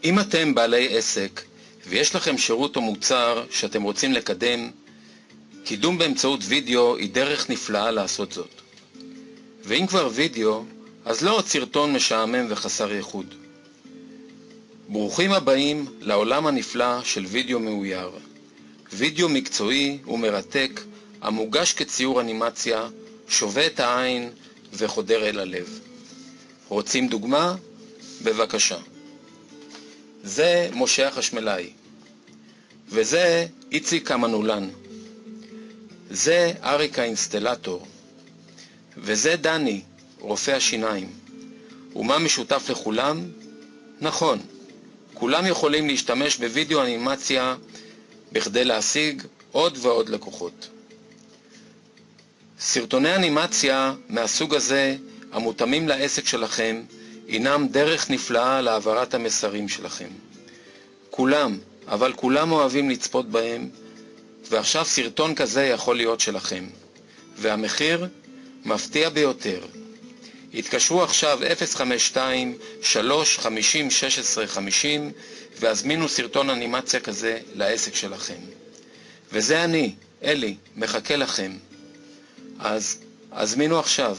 אם אתם בעלי עסק ויש לכם שירות או מוצר שאתם רוצים לקדם, קידום באמצעות וידאו היא דרך נפלאה לעשות זאת. ואם כבר וידאו, אז לא עוד סרטון משעמם וחסר ייחוד. ברוכים הבאים לעולם הנפלא של וידאו מאויר. וידאו מקצועי ומרתק, המוגש כציור אנימציה, שווה את העין וחודר אל הלב. רוצים דוגמה? בבקשה. זה משה החשמלאי, וזה איציק המנולן, זה אריק האינסטלטור, וזה דני, רופא השיניים. ומה משותף לכולם? נכון, כולם יכולים להשתמש בווידאו אנימציה בכדי להשיג עוד ועוד לקוחות. סרטוני אנימציה מהסוג הזה, המותאמים לעסק שלכם, הינם דרך נפלאה להעברת המסרים שלכם. כולם, אבל כולם אוהבים לצפות בהם, ועכשיו סרטון כזה יכול להיות שלכם. והמחיר מפתיע ביותר. התקשרו עכשיו 052-350-1650 והזמינו סרטון אנימציה כזה לעסק שלכם. וזה אני, אלי, מחכה לכם. אז הזמינו עכשיו.